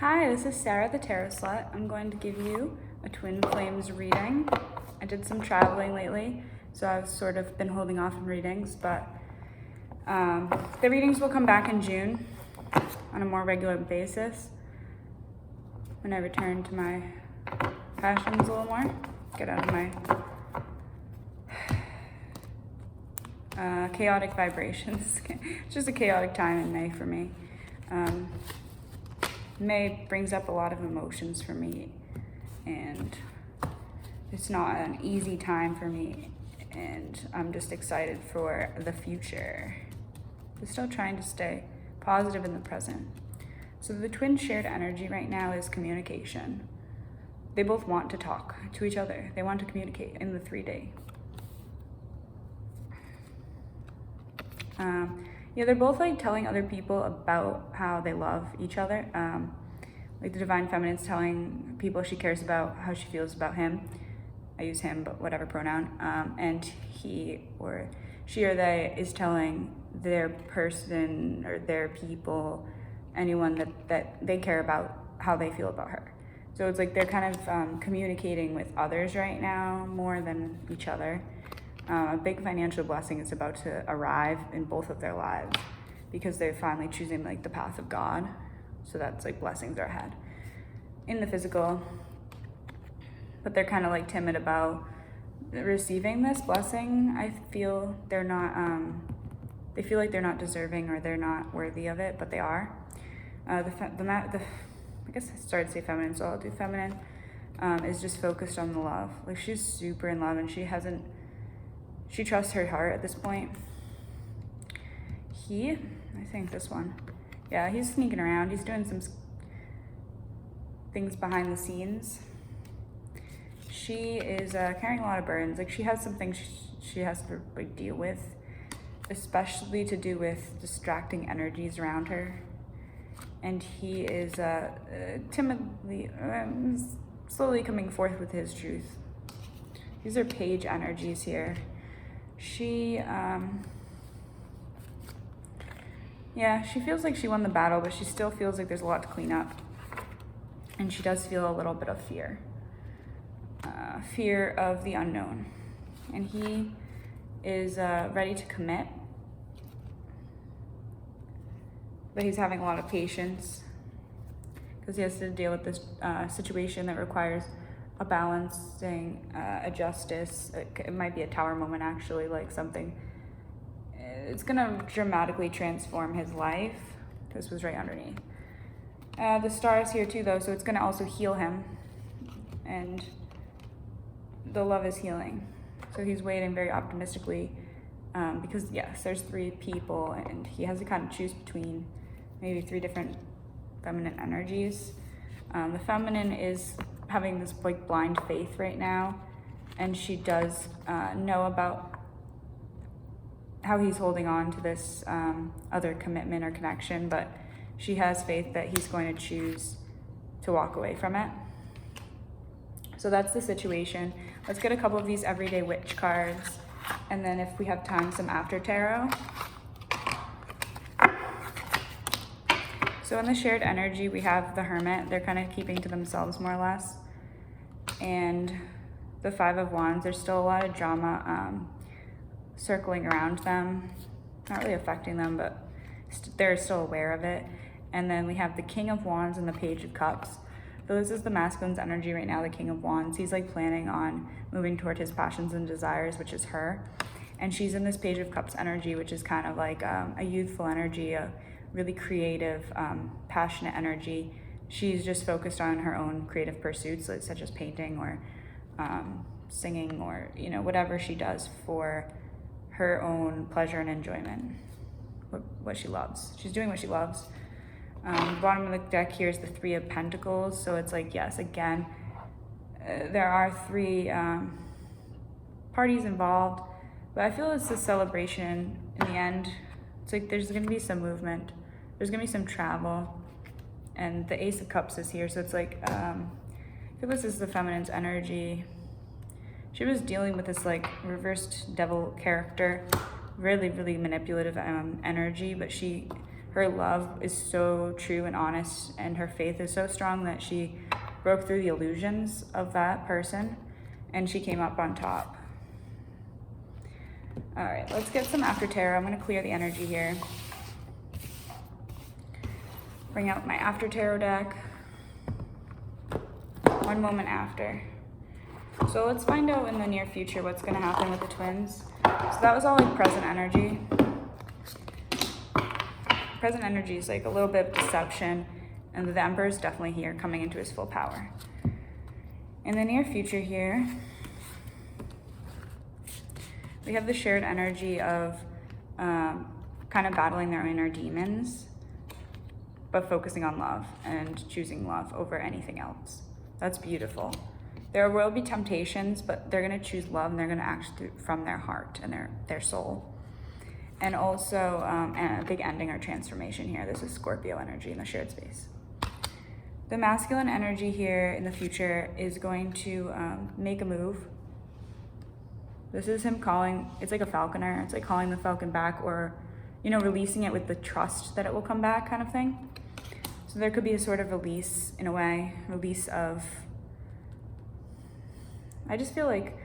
Hi, this is Sarah the Tarot Slut. I'm going to give you a Twin Flames reading. I did some traveling lately, so I've sort of been holding off on readings, but the readings will come back in June on a more regular basis when I return to my passions a little more, get out of my chaotic vibrations. It's just a chaotic time in May for me. May brings up a lot of emotions for me, and it's not an easy time for me, and I'm just excited for the future. I'm still trying to stay positive in the present. So the twin shared energy right now is communication. They both want to talk to each other. They want to communicate in the 3-day. They're both like telling other people about how they love each other. Like the Divine Feminine's telling people she cares about how she feels about him. I use him, but whatever pronoun. And he or she or they is telling their person or their people, anyone that they care about, how they feel about her. So it's like they're kind of communicating with others right now more than each other. A big financial blessing is about to arrive in both of their lives because they're finally choosing like the path of God. So that's like blessings are ahead in the physical, but they're kind of like timid about receiving this blessing. I feel they're not, they feel like they're not deserving or they're not worthy of it, but they are. I guess I started to say feminine, so I'll do feminine, is just focused on the love. Like she's super in love and she trusts her heart at this point. I think this one, yeah, he's sneaking around. He's doing some things behind the scenes. She is carrying a lot of burdens. Like she has some things she has to like deal with, especially to do with distracting energies around her. And he is timidly, slowly coming forth with his truth. These are page energies here. She feels like she won the battle, but she still feels like there's a lot to clean up. And she does feel a little bit of fear. Fear of the unknown. And he is ready to commit, but he's having a lot of patience because he has to deal with this situation that requires a balancing, a justice. It might be a tower moment actually, like something. It's gonna dramatically transform his life. This was right underneath. The star is here too though, so it's gonna also heal him. And the love is healing. So he's waiting very optimistically because yes, there's 3 people and he has to kind of choose between maybe 3 different feminine energies. The feminine is having this like blind faith right now, and she does know about how he's holding on to this other commitment or connection, but she has faith that he's going to choose to walk away from it. So that's the situation. Let's get a couple of these everyday witch cards, and then if we have time, some after tarot. So in the shared energy, we have the Hermit. They're kind of keeping to themselves more or less. And the 5 of Wands, there's still a lot of drama circling around them. Not really affecting them, but they're still aware of it. And then we have the King of Wands and the Page of Cups. So this is the masculine's energy right now, the King of Wands. He's like planning on moving toward his passions and desires, which is her. And she's in this Page of Cups energy, which is kind of like a youthful energy, a really creative, passionate energy. She's just focused on her own creative pursuits, like, such as painting or singing or, whatever she does for her own pleasure and enjoyment, what she loves. She's doing what she loves. The bottom of the deck here is the 3 of Pentacles. So it's like, yes, again, there are 3 parties involved, but I feel it's a celebration in the end. It's like there's gonna be some movement. There's gonna be some travel. And the Ace of Cups is here. So it's like, I feel this is the feminine's energy. She was dealing with this like reversed devil character, really, really manipulative energy, but her love is so true and honest, and her faith is so strong that she broke through the illusions of that person and she came up on top. All right, let's get some after tarot. I'm going to clear the energy here. Bring out my after tarot deck. One moment after. So let's find out in the near future what's going to happen with the twins. So that was all like present energy. Present energy is like a little bit of deception, and the Emperor is definitely here coming into his full power. In the near future here, we have the shared energy of kind of battling their inner demons, but focusing on love and choosing love over anything else. That's beautiful. There will be temptations, but they're going to choose love, and they're going to act from their heart and their soul. And also and a big ending or transformation here. This is Scorpio energy in the shared space. The masculine energy here in the future is going to make a move. This is him calling, it's like a falconer. It's like calling the falcon back, or, you know, releasing it with the trust that it will come back kind of thing. So there could be a sort of release in a way, release of, I just feel like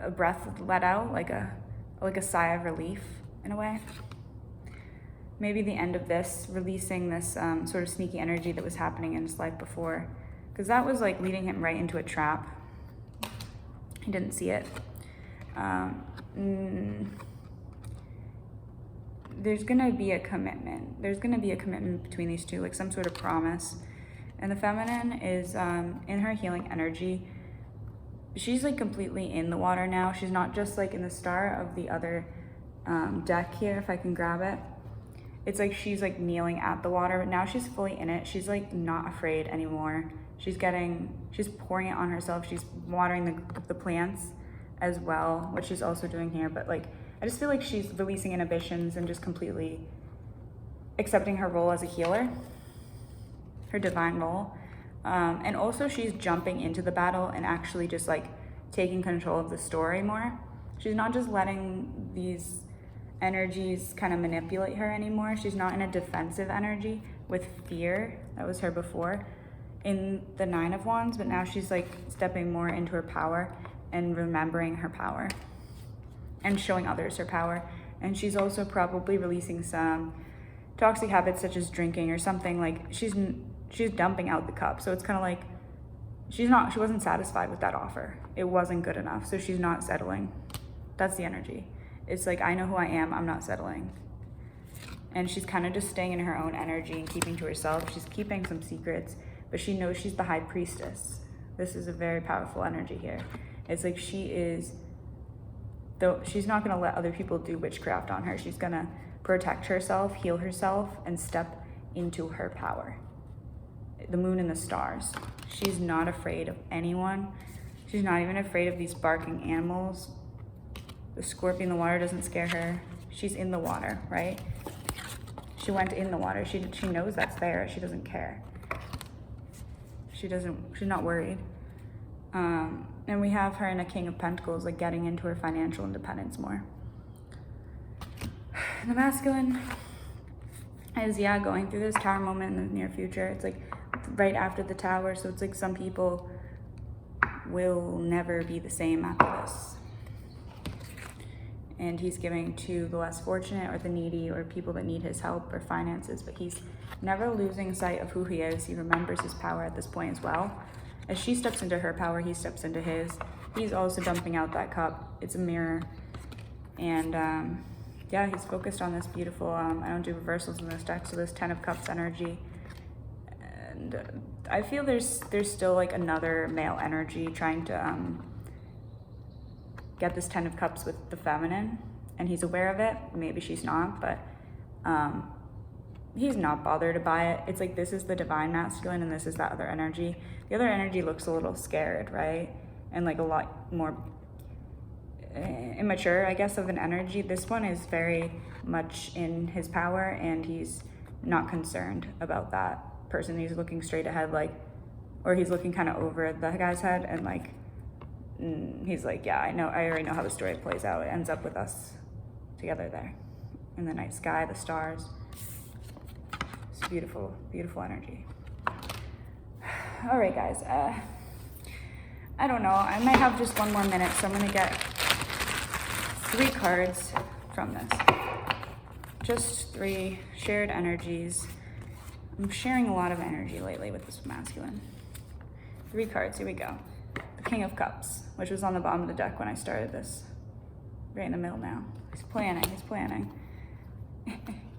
a breath let out, like a sigh of relief in a way. Maybe the end of this, releasing this sort of sneaky energy that was happening in his life before, because that was like leading him right into a trap. He didn't see it. There's gonna be a commitment. There's gonna be a commitment between these two, like some sort of promise. And the feminine is in her healing energy. She's like completely in the water now. She's not just like in the star of the other deck here, if I can grab it. It's like she's like kneeling at the water, but now she's fully in it. She's like not afraid anymore. She's pouring it on herself. She's watering the plants as well, which she's also doing here. But like, I just feel like she's releasing inhibitions and just completely accepting her role as a healer, her divine role. And also she's jumping into the battle and actually just like taking control of the story more. She's not just letting these energies kind of manipulate her anymore. She's not in a defensive energy with fear. That was her before in the Nine of Wands, but now she's like stepping more into her power and remembering her power and showing others her power. And she's also probably releasing some toxic habits such as drinking or something. Like she's dumping out the cup. So it's kind of like she wasn't satisfied with that offer. It wasn't good enough. So she's not settling. That's the energy. It's like, I know who I am, I'm not settling. And she's kind of just staying in her own energy and keeping to herself. She's keeping some secrets, but she knows she's the High Priestess. This is a very powerful energy here. It's like she's not gonna let other people do witchcraft on her. She's gonna protect herself, heal herself, and step into her power. The moon and the stars. She's not afraid of anyone. She's not even afraid of these barking animals. The scorpion in the water doesn't scare her. She's in the water, right? She went in the water. She knows that's there. She doesn't care. She's not worried. And we have her in a King of Pentacles, like getting into her financial independence more. The masculine is, going through this tower moment in the near future. It's like right after the tower. So it's like some people will never be the same after this. And he's giving to the less fortunate or the needy or people that need his help or finances, but he's never losing sight of who he is. He remembers his power at this point as well. As she steps into her power, he steps into his. He's also dumping out that cup. It's a mirror. And he's focused on this beautiful, I don't do reversals in this deck, so this 10 of Cups energy. And I feel there's still like another male energy trying to get this 10 of Cups with the feminine, and he's aware of it. Maybe she's not, but he's not bothered by it. It's like this is the divine masculine and this is that other energy. The other energy looks a little scared, right? And like a lot more immature, I guess, of an energy. This one is very much in his power, and he's not concerned about that person. He's looking straight ahead, or he's looking kind of over the guy's head, and he's like, I already know how the story plays out. It ends up with us together there in the night sky, the stars. It's beautiful, beautiful energy. All right, guys. I don't know. I might have just one more minute, so I'm going to get 3 cards from this. Just 3 shared energies. I'm sharing a lot of energy lately with this masculine. 3 cards. Here we go. The King of Cups, which was on the bottom of the deck when I started this. Right in the middle now. He's planning. He's planning.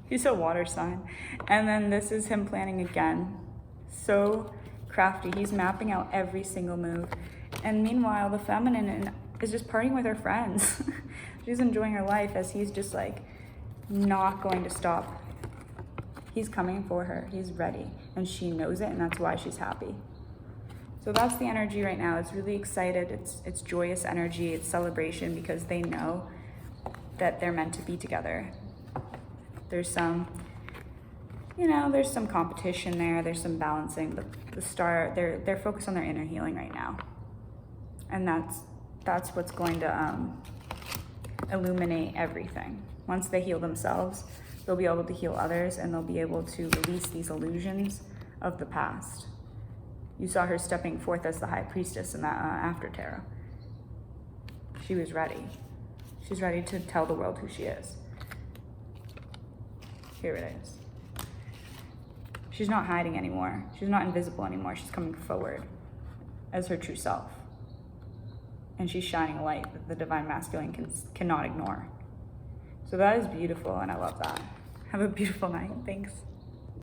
He's a water sign. And then this is him planning again. So crafty. He's mapping out every single move. And meanwhile, the feminine is just partying with her friends. She's enjoying her life as he's just like not going to stop. He's coming for her. He's ready. And she knows it, and that's why she's happy. So that's the energy right now. It's really excited. It's joyous energy. It's celebration because they know that they're meant to be together. There's some, there's some competition there. There's some balancing. But the star, they're focused on their inner healing right now. And that's what's going to illuminate everything. Once they heal themselves, they'll be able to heal others, and they'll be able to release these illusions of the past. You saw her stepping forth as the High Priestess in that after tarot. She was ready. She's ready to tell the world who she is. Here it is. She's not hiding anymore. She's not invisible anymore. She's coming forward as her true self. And she's shining a light that the divine masculine cannot ignore. So that is beautiful, and I love that. Have a beautiful night. Thanks.